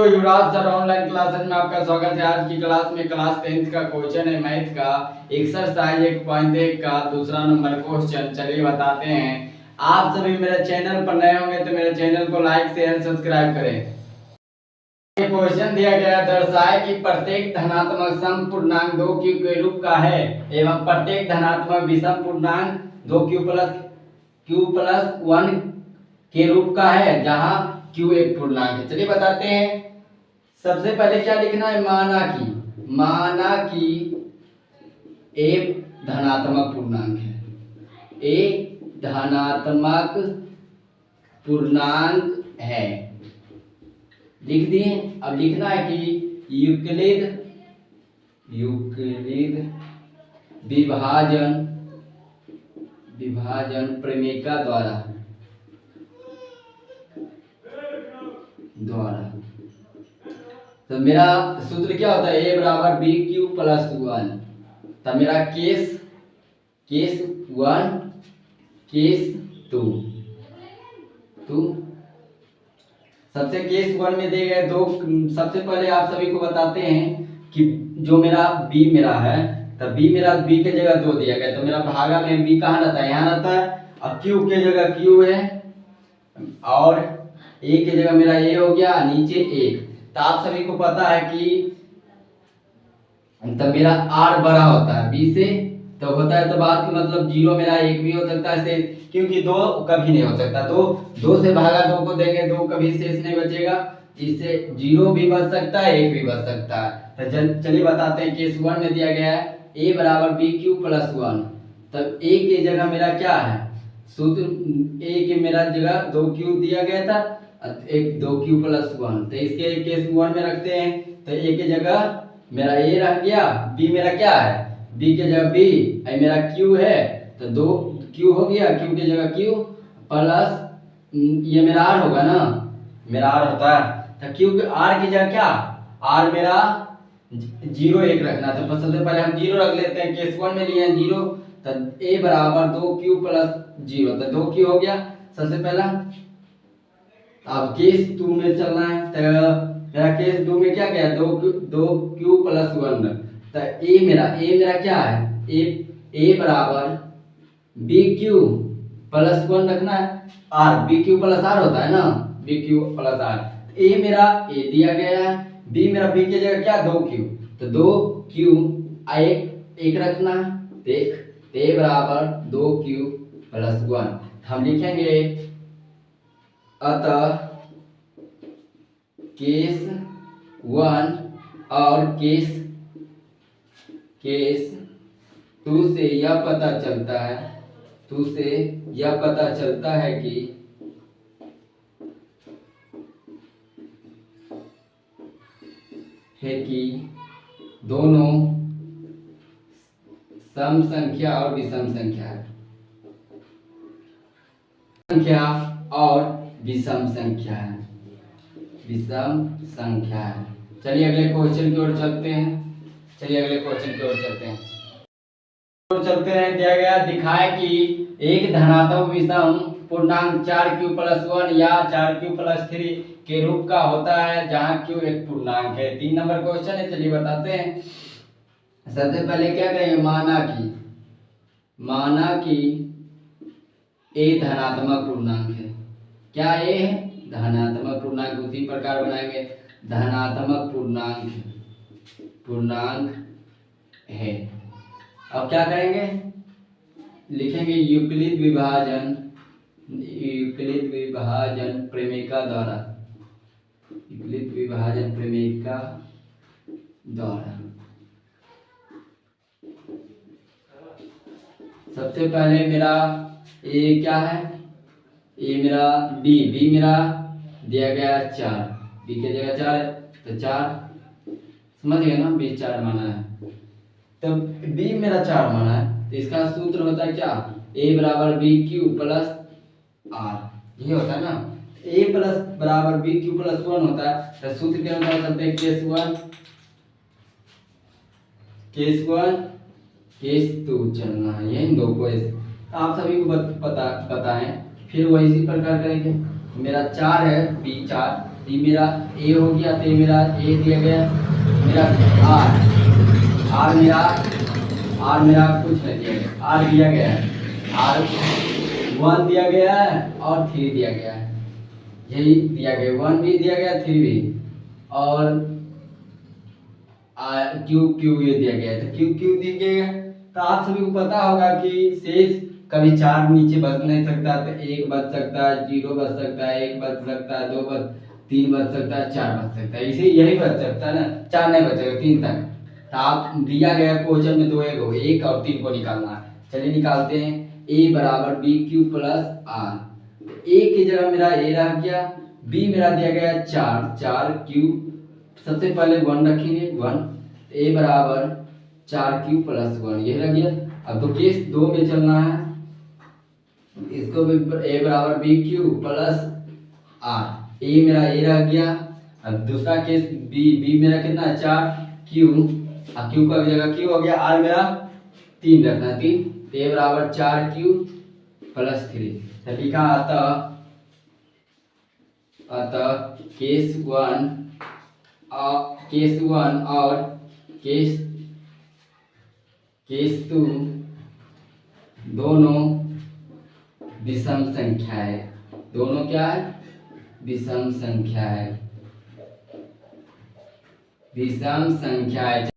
तो युवराज sir online classes में आपका स्वागत है। आज की क्लास में क्लास 10th का क्वेश्चन है मैथ का एक्सरसाइज 1.1 का दूसरा नंबर क्वेश्चन। चलिए बताते हैं। आप सभी मेरे चैनल पर नए होंगे तो मेरे चैनल को लाइक शेयर सब्सक्राइब करें। क्वेश्चन दिया गया, दर्शाए कि प्रत्येक धनात्मक सम पूर्णांक 2q के रूप का है एवं प्रत्येक धनात्मक विषम पूर्णांक 2q प्लस 1 के रूप का है जहां q एक पूर्णांक है। चलिए बताते हैं। सबसे पहले क्या लिखना है, माना कि a धनात्मक पूर्णांक है, a धनात्मक पूर्णांक है, लिख दिए। अब लिखना है कि यूक्लिड विभाजन प्रमेय द्वारा तो मेरा सूत्र क्या होता है, a बराबर बी क्यू प्लस 1। तब मेरा केस 1 केस 2 सबसे केस 1 में दिए गए दो। सबसे पहले आप सभी को बताते हैं कि जो मेरा b मेरा है, तब b के जगह 2 दिया गया तो मेरा भागा में b कहाँ रहता है, यहाँ रहता है। अब q के जगह q है और a के जगह मेरा a हो गया, नीचे 1। तो आप सभी को पता है कि तब मेरा r बड़ा होता है b से, तो होता है तो बात का मतलब 0 मेरा 1 भी हो सकता है, क्योंकि 2 कभी नहीं हो सकता। 2 से भागा 2 को देंगे, 2 कभी शेष नहीं बचेगा, इससे 0 भी बच सकता है, 1 भी बच सकता है। तो चलिए बताते हैं। केस 1 में दिया गया है a बराबर बी क्यू प्लस 1। तब a की जगह मेरा क्या है, सूत्र a के मेरा जगह 2q दिया गया था, एक 2q प्लस 1। तो इसके केस 1 में रखते हैं तो a की जगह मेरा a रह गया, b मेरा क्या है, b के जगह b, मेरा q है तो 2q हो गया, q की जगह q प्लस ये मेरा r होगा ना, मेरा r होता है। तो q के r की जगह क्या, r मेरा 0 1 रखना। तो सबसे पहले हम 0 रख लेते हैं। केस 1 में लिए हैं 0, तो a बराबर 2q प्लस 0, तो 2q हो गया सबसे पहला। अब केस 2 में चलना है, तो मेरा केस 2 में क्या क्या है, 2q प्लस 1। तो a मेरा क्या है, a बराबर bq प्लस 1 रखना है, r bq प्लस r होता है ना, bq प्लस r। a मेरा a दिया गया है, b मेरा b की जगह क्या 2q, तो 2q 1 रखना है, देख a बराबर 2q प्लस 1। हम लिखेंगे अतः केस 1 और केस 2 से यह पता चलता है कि दोनों सम संख्या और विषम संख्या है, विषम संख्या है। चलिए अगले क्वेश्चन की ओर चलते हैं। दिया गया, दिखाए कि एक धनात्मक विषम पूर्णांक 4q प्लस 1 या 4q प्लस 3 के रूप का होता है जहां q एक पूर्णांक है। 3 नंबर क्वेश्चन है, चलिए बताते हैं। सबसे पहले क्या करेंगे, माना कि a धनात्मक पूर्णांक है। क्या a है, धनात्मक पूर्णांक। उसी प्रकार बनाएंगे, धनात्मक पूर्णांक है। अब क्या करेंगे, लिखेंगे यूक्लिड विभाजन प्रमेय द्वारा। सबसे पहले मेरा a क्या है, a मेरा b मेरा दिया गया 4, b की जगह 4 है तो 4 समझ गए ना, b 4 माना है। तब b मेरा 4 माना है तो इसका सूत्र होता है क्या, a बराबर बी क्यू प्लस r, ये होता है ना। a प्लस बराबर बी क्यू प्लस 1 होता है। तो सूत्र के अनुसार चलते हैं, केस 1 केस 2 चलना है, यही दो को आप सभी को बताएं, फिर वही इसी प्रकार करेंगे। मेरा 4 है, b 4, ये मेरा ए हो गया, तो ये मेरा ए दिया गया, मेरा आर मेरा कुछ नहीं दिया गया, आर दिया गया है, आर 1 दिया गया है और 3 दिया गया है, यही दिया गया, 1 भी दिया गया 3 भी, और क्यू ये दिया गया है, तो क्यू दिया गया है। तो आप सभी को पता होगा कि शेष कभी 4 नीचे बच नहीं सकता, तो 1 बच सकता है, 0 बच सकता है, 1 बच सकता है, 2 बच 3 बच सकता है, 4 बच सकता है, इसे यही बच सकता है ना, 4 नहीं बचेगा, 3 तक। तो आप दिया गया क्वेश्चन में 2 1 और 3 को निकालना है। चलिए निकालते हैं। ए बराबर बी क्यू प्लस आर, ए की जगह मेरा ए रह गया, बी मेरा दिया गया 4 क्यू, सबसे पहले 1 रखेंगे 1, ए बराबर 4 क्यू प्लस 1, ये रह गया। अब तो केस 2 में चलना है, इसको भी ए बराबर बी क्यू प्लस आर, ए मेरा ए रह गया। अब दूसरा केस बी मेरा कितना है 4 क्यू, अब क्यू का जगह क्यू हो गया, आर मेरा 3 रखना है 3, ए बराबर 4 क्यू प्लस 3। तो लिखा अतः केस 1 और केस 2 दोनों विषम संख्या है, दोनों क्या है, विषम संख्या है, विषम संख्या है।